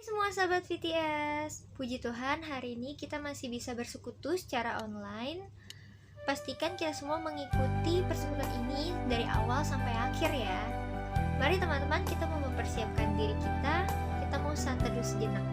Semua sahabat VTS, puji Tuhan hari ini kita masih bisa bersekutu secara online. Pastikan kita semua mengikuti persekutuan ini dari awal sampai akhir ya. Mari teman-teman, kita mau mempersiapkan diri kita mau saat teduh sejenak.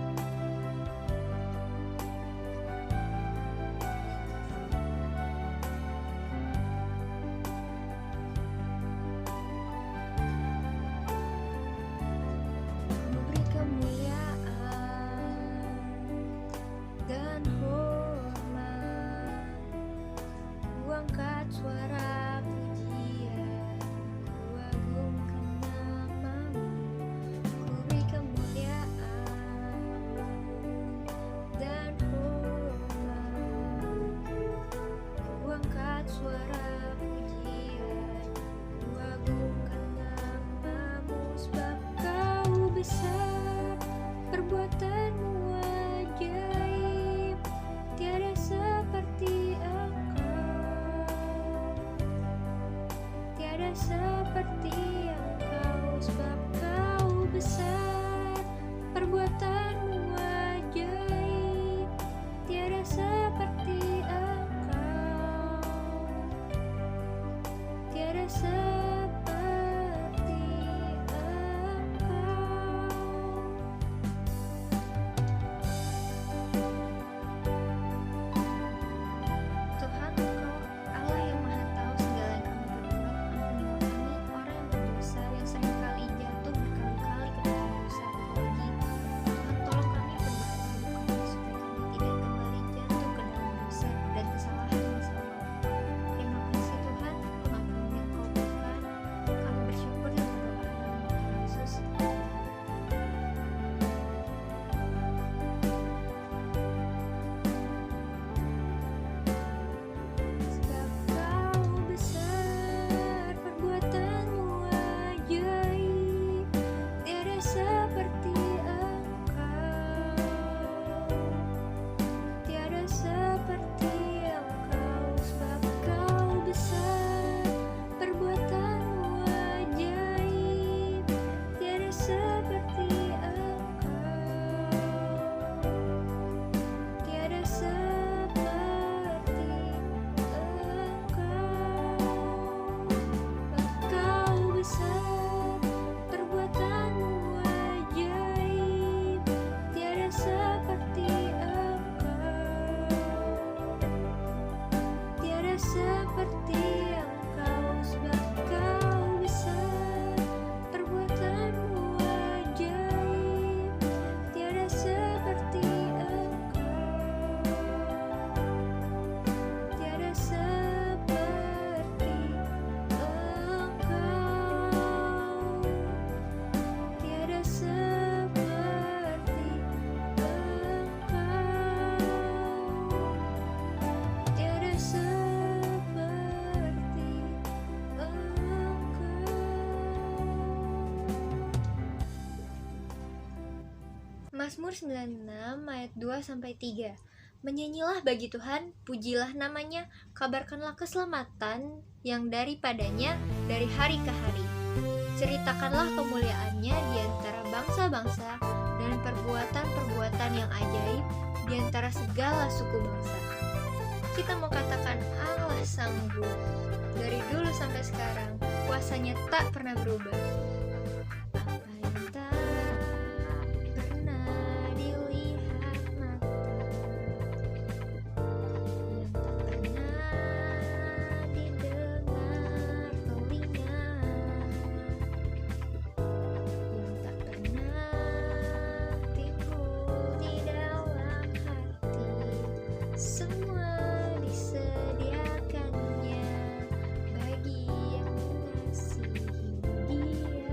Angkat suara pujian, ku agungkan namamu, ku beri kemuliaan dan hormat. Ku angkat suara pujian, ku agungkan namamu, sebab kau besar, perbuatanmu ajaib, tiada seperti seperti Engkau, sebab Kau besar, perbuatanmu ajaib, tiada seperti Engkau, tiada seperti Engkau. Tuhan, Engkau Allah yang Maha Tahu segala yang kami berbuat. Yang seringkali jatuh berkali-kali ke dalam dosa lagi. Tuhan, tolong kami perbaiki hidup kami supaya kami tidak kembali jatuh ke dalam dosa dan kesalahan masa lalu. Terima kasih Tuhan, pengampun yang Kau berikan. Kami bersyukur dan berdoa dalam nama Yesus. Sebab Kau besar, perbuatanmu ajaib, tiada seperti Engkau, tiada seperti Engkau. Sebab Kau besar, perbuatanmu ajaib, tiada seperti Engkau, tiada seperti Engkau. Kau besar, perbuatanmu ajaib, tiada seperti Engkau, tiada seperti Engkau. Sebab Kau besar, perbuatanmu ajaib, tiada seperti Engkau, tiada seperti Engkau, tiada seperti Engkau, tiada seperti Engkau. Mazmur 96 ayat 2-3. Menyanyilah bagi Tuhan, pujilah namanya, kabarkanlah keselamatan yang daripadanya dari hari ke hari. Ceritakanlah kemuliaannya di antara bangsa-bangsa dan perbuatan-perbuatan yang ajaib di antara segala suku bangsa. Kita mau katakan Allah sanggup. Dari dulu sampai sekarang, kuasanya tak pernah berubah. Apa yang tak pernah dilihat mata, yang tak pernah didengar telinga, yang tak pernah timbul di dalam hati, semua disediakannya bagi yang mengasihi Dia.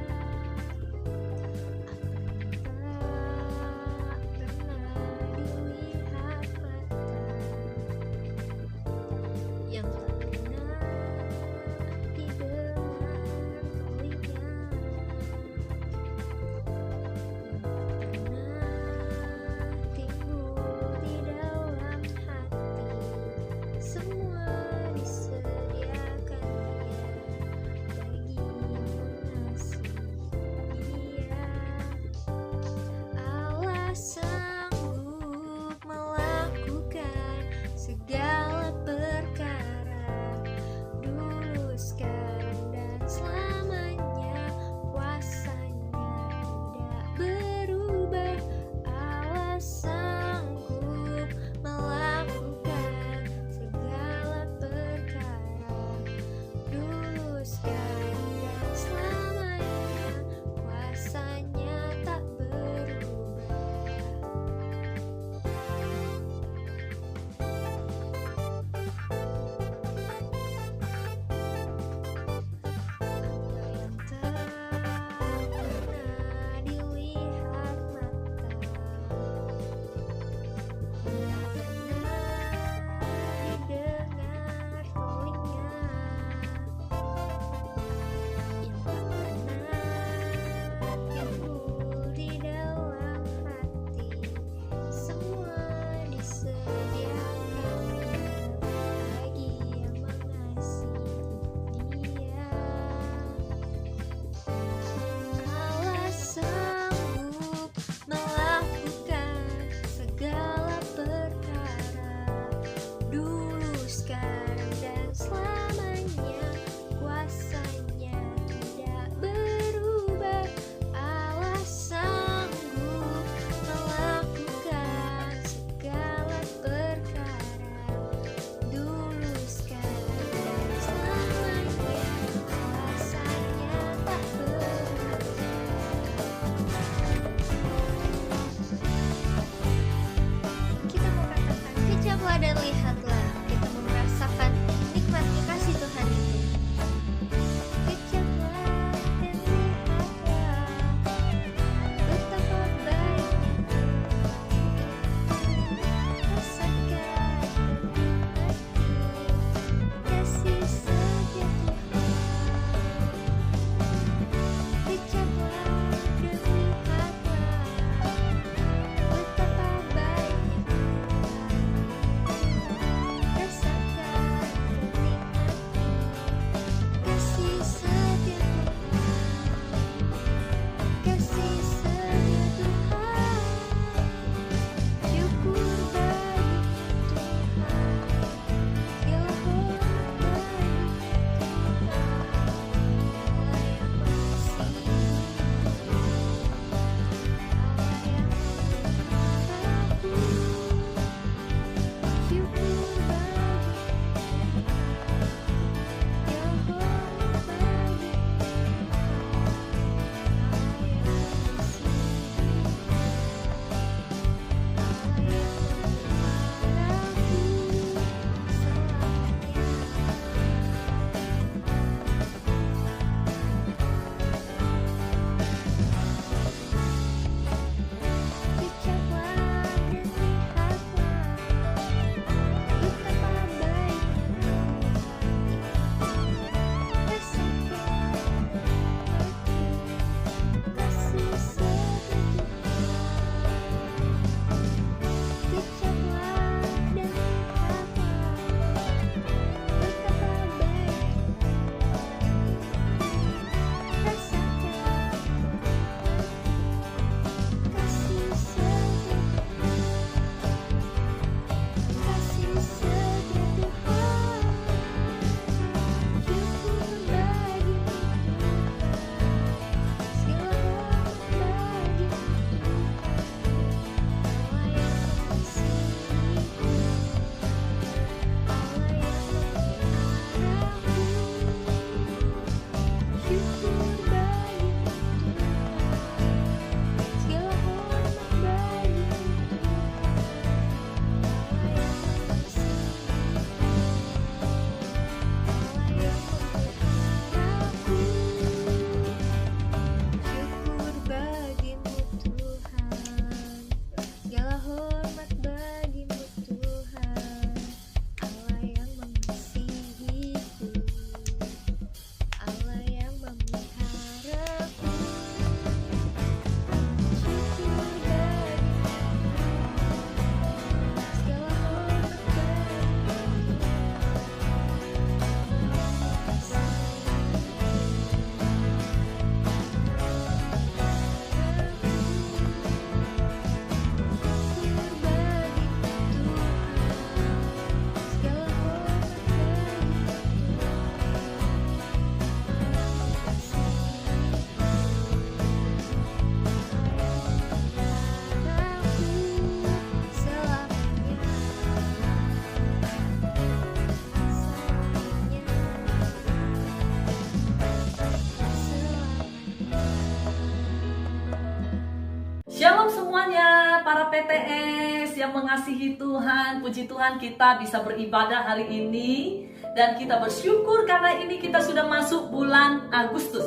semuanya para PTS yang mengasihi Tuhan. Puji Tuhan kita bisa beribadah hari ini. Dan kita bersyukur karena ini kita sudah masuk bulan Agustus.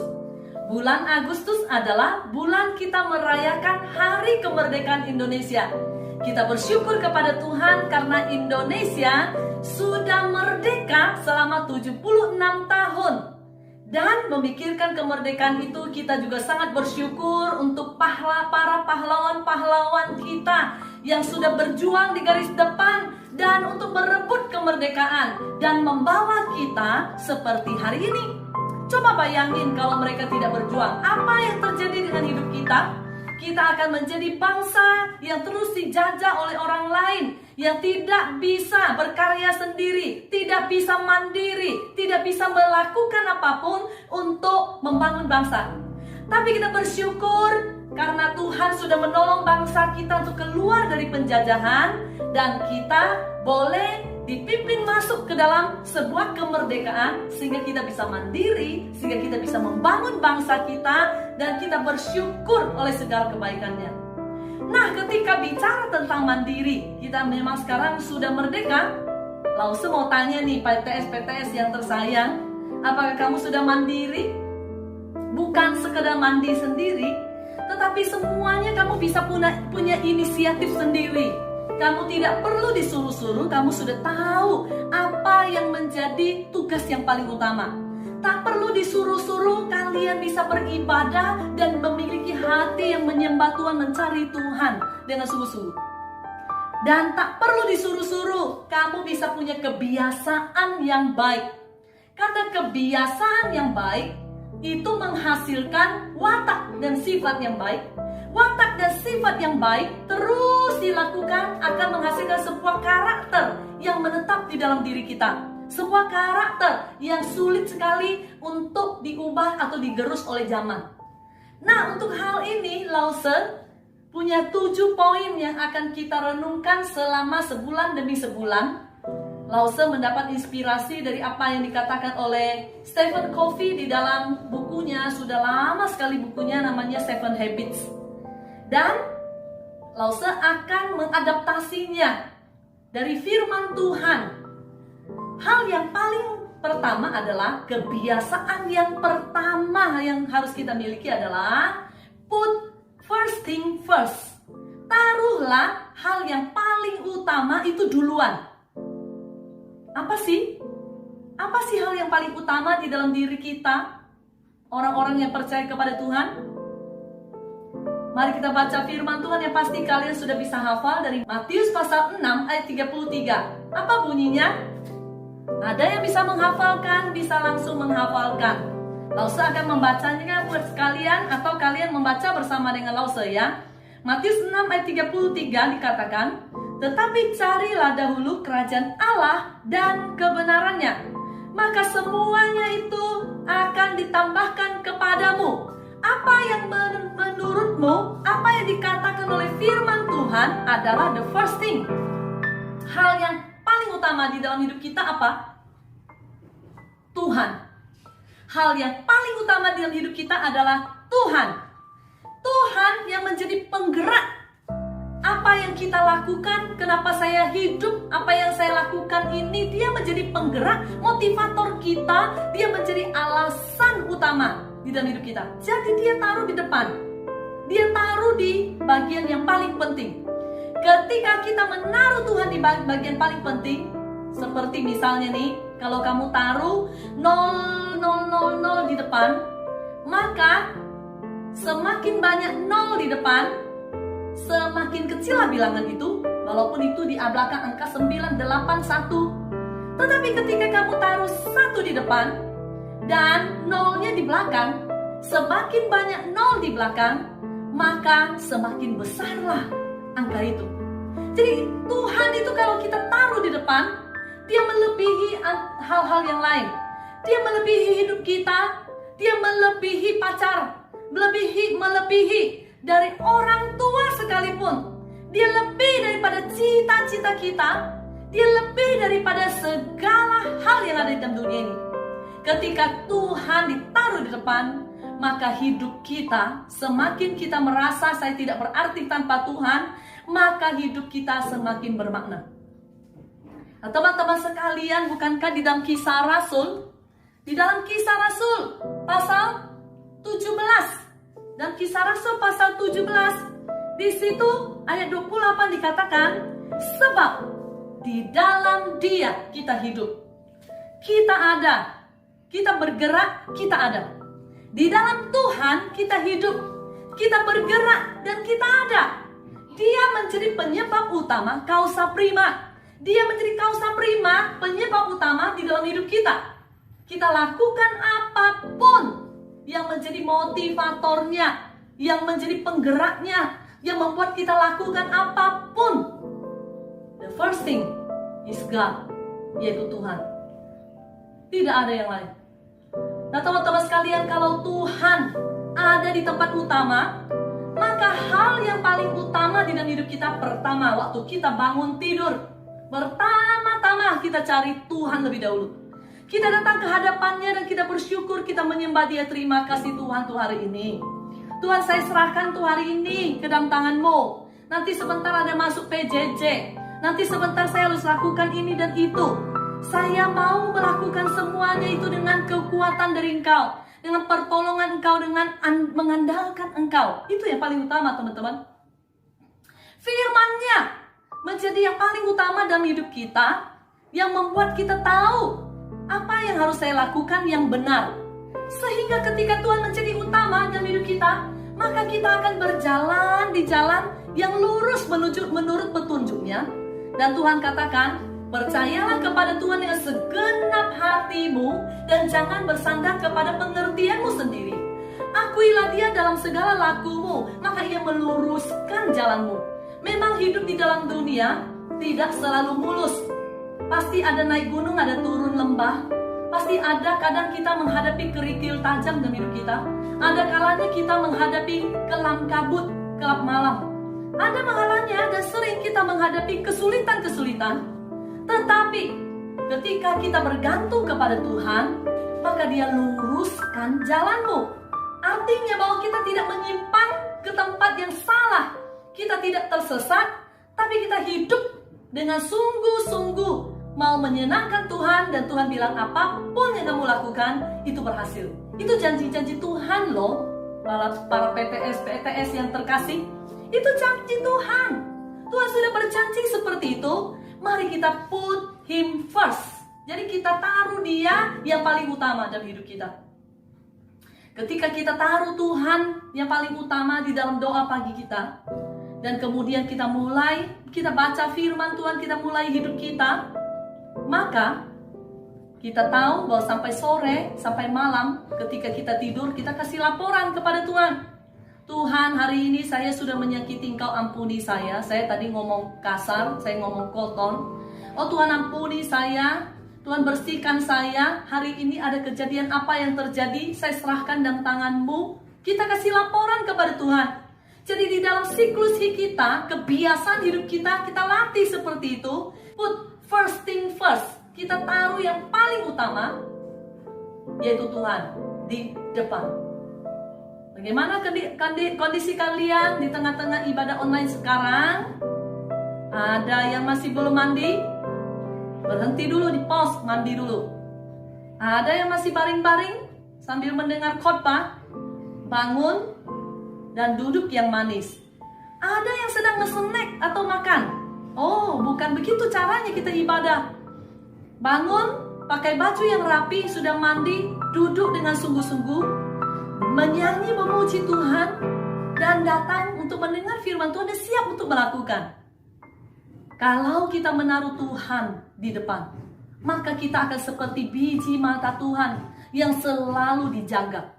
Bulan Agustus adalah bulan kita merayakan Hari Kemerdekaan Indonesia. Kita bersyukur kepada Tuhan karena Indonesia sudah merdeka selama 76 tahun. Dan memikirkan kemerdekaan itu kita juga sangat bersyukur untuk para pahlawan-pahlawan kita yang sudah berjuang di garis depan dan untuk merebut kemerdekaan dan membawa kita seperti hari ini. Coba bayangin kalau mereka tidak berjuang, apa yang terjadi dengan hidup kita? Kita akan menjadi bangsa yang terus dijajah oleh orang lain, yang tidak bisa berkarya sendiri, tidak bisa mandiri, tidak bisa melakukan apapun untuk membangun bangsa. Tapi kita bersyukur karena Tuhan sudah menolong bangsa kita untuk keluar dari penjajahan, dan kita boleh dipimpin masuk ke dalam sebuah kemerdekaan sehingga kita bisa mandiri, sehingga kita bisa membangun bangsa kita, dan kita bersyukur oleh segala kebaikannya. Nah, ketika bicara tentang mandiri, kita memang sekarang sudah merdeka. Lalu saya mau tanya nih PTS yang tersayang, apakah kamu sudah mandiri? Bukan sekedar mandi sendiri, tetapi semuanya kamu bisa punya inisiatif sendiri. Kamu tidak perlu disuruh-suruh, kamu sudah tahu apa yang menjadi tugas yang paling utama. Tak perlu disuruh-suruh, kalian bisa beribadah dan memiliki hati yang menyembah Tuhan, mencari Tuhan dengan sungguh-sungguh. Dan tak perlu disuruh-suruh, kamu bisa punya kebiasaan yang baik. Karena kebiasaan yang baik itu menghasilkan watak dan sifat yang baik. Watak dan sifat yang baik terus dilakukan akan menghasilkan sebuah karakter yang menetap di dalam diri kita. Sebuah karakter yang sulit sekali untuk diubah atau digerus oleh zaman. Nah, untuk hal ini Lause punya 7 poin yang akan kita renungkan selama sebulan demi sebulan. Lause mendapat inspirasi dari apa yang dikatakan oleh Stephen Covey di dalam bukunya, sudah lama sekali bukunya, namanya 7 Habits. Dan Lause akan mengadaptasinya dari firman Tuhan. Hal yang paling pertama adalah kebiasaan yang pertama yang harus kita miliki adalah put first thing first. Taruhlah hal yang paling utama itu duluan. Apa sih? Apa sih hal yang paling utama di dalam diri kita? Orang-orang yang percaya kepada Tuhan? Mari kita baca firman Tuhan yang pasti kalian sudah bisa hafal dari Matius pasal 6 ayat 33. Apa bunyinya? Ada yang bisa menghafalkan, bisa langsung menghafalkan. Lause akan membacanya buat sekalian atau kalian membaca bersama dengan Lause ya. Matius 6 ayat 33 dikatakan, tetapi carilah dahulu kerajaan Allah dan kebenarannya, maka semuanya itu akan ditambahkan kepadamu. Apa yang menurutmu, apa yang dikatakan oleh firman Tuhan adalah the first thing. Hal yang paling utama di dalam hidup kita apa? Tuhan. Hal yang paling utama di dalam hidup kita adalah Tuhan. Tuhan yang menjadi penggerak. Apa yang kita lakukan, kenapa saya hidup, apa yang saya lakukan ini, dia menjadi penggerak, motivator kita, dia menjadi alasan utama di dalam hidup kita. Jadi dia taruh di depan. Dia taruh di bagian yang paling penting. Ketika kita menaruh Tuhan di bagian paling penting, seperti misalnya nih, kalau kamu taruh 0,000 di depan, maka semakin banyak 0 di depan, semakin kecillah bilangan itu, walaupun itu di belakang angka 981. Tetapi ketika kamu taruh 1 di depan dan 0-nya di belakang, semakin banyak 0 di belakang, maka semakin besarlah angka itu. Jadi Tuhan itu kalau kita taruh di depan, dia melebihi hal-hal yang lain. Dia melebihi hidup kita, dia melebihi pacar, melebihi dari orang tua sekalipun. Dia lebih daripada cita-cita kita. Dia lebih daripada segala hal yang ada di dalam dunia ini. Ketika Tuhan ditaruh di depan, maka hidup kita, semakin kita merasa saya tidak berarti tanpa Tuhan, maka hidup kita semakin bermakna. Nah, teman-teman sekalian, bukankah di dalam Kisah Rasul, di dalam Kisah Rasul pasal 17, dan Kisah Rasul pasal 17, di situ ayat 28 dikatakan, sebab di dalam Dia kita hidup, kita ada, kita bergerak, kita ada. Di dalam Tuhan kita hidup, kita bergerak, dan kita ada. Dia menjadi penyebab utama, kausa prima. Dia menjadi kausa prima, penyebab utama di dalam hidup kita. Kita lakukan apapun yang menjadi motivatornya, yang menjadi penggeraknya, yang membuat kita lakukan apapun. The first thing is God, yaitu Tuhan. Tidak ada yang lain. Nah, teman-teman sekalian, kalau Tuhan ada di tempat utama, maka hal yang paling utama di dalam hidup kita, pertama, waktu kita bangun tidur, pertama-tama kita cari Tuhan lebih dahulu. Kita datang ke hadapannya dan kita bersyukur, kita menyembah Dia. Terima kasih Tuhan untuk hari ini. Tuhan, saya serahkan tuh hari ini ke dalam tangan-Mu. Nanti sebentar ada masuk PJJ. Nanti sebentar saya harus lakukan ini dan itu. Saya mau melakukan semuanya itu dengan kekuatan dari Engkau, dengan pertolongan Engkau, dengan mengandalkan Engkau. Itu yang paling utama, teman-teman. Firman-Nya menjadi yang paling utama dalam hidup kita, yang membuat kita tahu apa yang harus saya lakukan yang benar. Sehingga ketika Tuhan menjadi utama dalam hidup kita, maka kita akan berjalan di jalan yang lurus menurut petunjuk-Nya. Dan Tuhan katakan, percayalah kepada Tuhan dengan segenap hatimu dan jangan bersandar kepada pengertianmu sendiri. Akuilah Dia dalam segala lakumu, maka Ia meluruskan jalanmu. Memang hidup di dalam dunia tidak selalu mulus. Pasti ada naik gunung, ada turun lembah. Pasti ada kadang kita menghadapi kerikil tajam dalam hidup kita. Ada kalanya kita menghadapi kelam kabut, gelap malam. Ada kalanya dan sering kita menghadapi kesulitan-kesulitan. Tetapi ketika kita bergantung kepada Tuhan, maka Dia luruskan jalanmu. Artinya bahwa kita tidak menyimpang ke tempat yang salah. Kita tidak tersesat, tapi kita hidup dengan sungguh-sungguh mau menyenangkan Tuhan. Dan Tuhan bilang apapun yang kamu lakukan itu berhasil. Itu janji-janji Tuhan loh. Para PTS yang terkasih, itu janji Tuhan. Tuhan sudah berjanji seperti itu. Mari kita put Him first. Jadi kita taruh Dia yang paling utama dalam hidup kita. Ketika kita taruh Tuhan yang paling utama di dalam doa pagi kita, dan kemudian kita baca firman Tuhan, kita mulai hidup kita, maka kita tahu bahwa sampai sore, sampai malam, ketika kita tidur, kita kasih laporan kepada Tuhan. Tuhan, hari ini saya sudah menyakiti Engkau, ampuni saya. Saya tadi ngomong kasar, saya ngomong kotor. Oh Tuhan, ampuni saya. Tuhan, bersihkan saya. Hari ini ada kejadian apa yang terjadi, saya serahkan dalam tangan-Mu. Kita kasih laporan kepada Tuhan. Jadi di dalam siklus kita, kebiasaan hidup kita latih seperti itu. Put first thing first. Kita taruh yang paling utama, yaitu Tuhan di depan. Bagaimana kondisi kalian di tengah-tengah ibadah online sekarang? Ada yang masih belum mandi? Berhenti dulu, di pause, mandi dulu. Ada yang masih baring-baring sambil mendengar khotbah? Bangun dan duduk yang manis. Ada yang sedang nge-snack atau makan? Oh, bukan begitu caranya kita ibadah. Bangun, pakai baju yang rapi, sudah mandi, duduk dengan sungguh-sungguh, menyanyi memuji Tuhan, dan datang untuk mendengar firman Tuhan dan siap untuk melakukan. Kalau kita menaruh Tuhan di depan, maka kita akan seperti biji mata Tuhan yang selalu dijaga.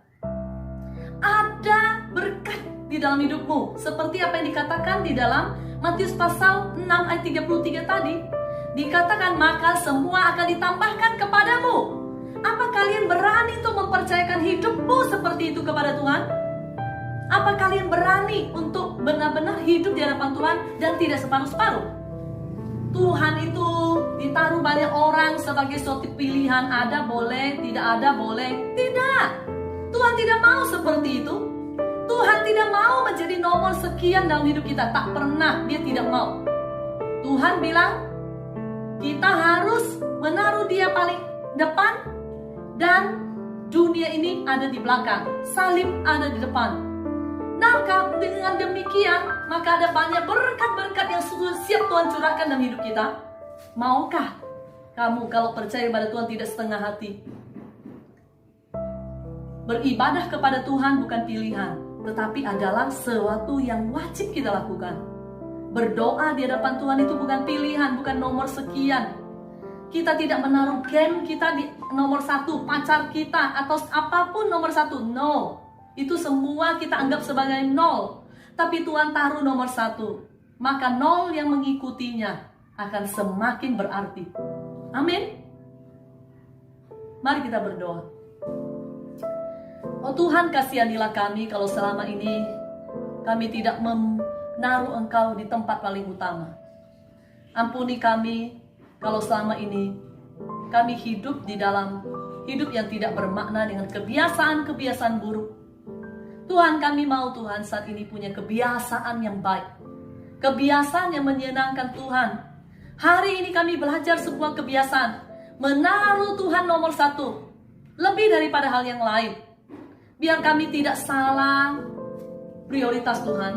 Ada berkat di dalam hidupmu, seperti apa yang dikatakan di dalam Matius pasal 6 ayat 33 tadi. Dikatakan, maka semua akan ditambahkan kepadamu. Apa kalian berani untuk mempercayakan hidupmu seperti itu kepada Tuhan? Apa kalian berani untuk benar-benar hidup di hadapan Tuhan dan tidak separuh-separuh? Tuhan itu ditaruh banyak orang sebagai suatu pilihan. Ada boleh, tidak ada boleh. Tidak. Tuhan tidak mau seperti itu. Tuhan tidak mau menjadi nomor sekian dalam hidup kita. Tak pernah, dia tidak mau. Tuhan bilang, kita harus menaruh dia paling depan, dan dunia ini ada di belakang. Salib ada di depan. Nah, dengan demikian, maka ada banyak berkat-berkat yang siap Tuhan curahkan dalam hidup kita. Maukah kamu kalau percaya pada Tuhan tidak setengah hati? Beribadah kepada Tuhan bukan pilihan, tetapi adalah sesuatu yang wajib kita lakukan. Berdoa di hadapan Tuhan itu bukan pilihan, bukan nomor sekian. Kita tidak menaruh game kita di nomor 1, pacar kita, atau apapun nomor 1. No, itu semua kita anggap sebagai nol. Tapi Tuhan taruh nomor 1, maka nol yang mengikutinya akan semakin berarti. Amin. Mari kita berdoa. Oh Tuhan, kasihanilah kami kalau selama ini kami tidak menaruh Engkau di tempat paling utama. Ampuni kami kalau selama ini kami hidup di dalam hidup yang tidak bermakna dengan kebiasaan-kebiasaan buruk. Tuhan, kami mau Tuhan saat ini punya kebiasaan yang baik, kebiasaan yang menyenangkan Tuhan. Hari ini kami belajar sebuah kebiasaan, menaruh Tuhan nomor 1, lebih daripada hal yang lain. Biar kami tidak salah prioritas Tuhan.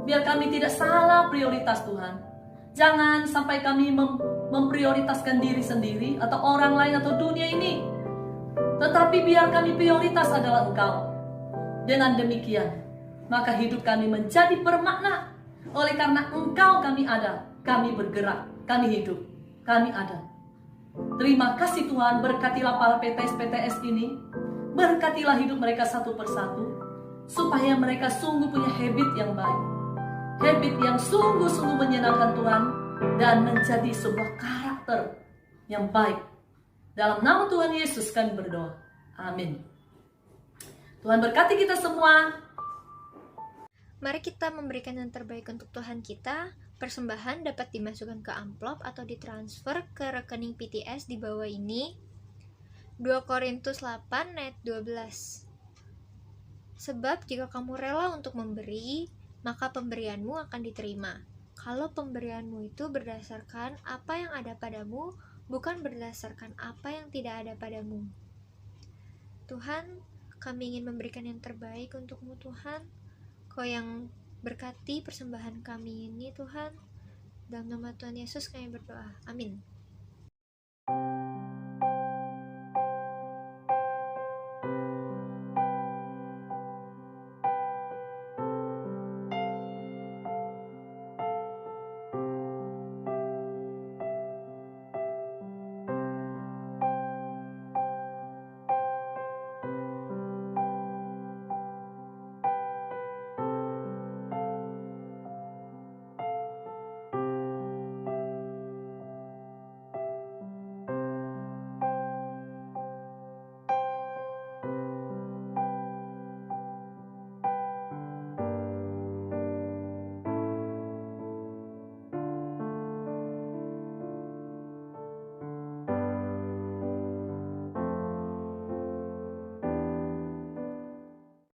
Biar kami tidak salah prioritas Tuhan. Jangan sampai kami memprioritaskan diri sendiri atau orang lain atau dunia ini. Tetapi biar kami prioritas adalah Engkau. Dengan demikian, maka hidup kami menjadi bermakna. Oleh karena Engkau kami ada, kami bergerak, kami hidup, kami ada. Terima kasih Tuhan, berkatilah para PTS-PTS ini. Berkatilah hidup mereka satu persatu, supaya mereka sungguh punya habit yang baik, habit yang sungguh-sungguh menyenangkan Tuhan, dan menjadi sebuah karakter yang baik. Dalam nama Tuhan Yesus kami berdoa. Amin. Tuhan berkati kita semua. Mari kita memberikan yang terbaik untuk Tuhan kita. Persembahan dapat dimasukkan ke amplop atau ditransfer ke rekening PTS di bawah ini. 2 Korintus 8 ayat 12. Sebab jika kamu rela untuk memberi, maka pemberianmu akan diterima. Kalau pemberianmu itu berdasarkan apa yang ada padamu, bukan berdasarkan apa yang tidak ada padamu. Tuhan, kami ingin memberikan yang terbaik untuk-Mu Tuhan. Kau yang berkati persembahan kami ini Tuhan. Dalam nama Tuhan Yesus kami berdoa. Amin.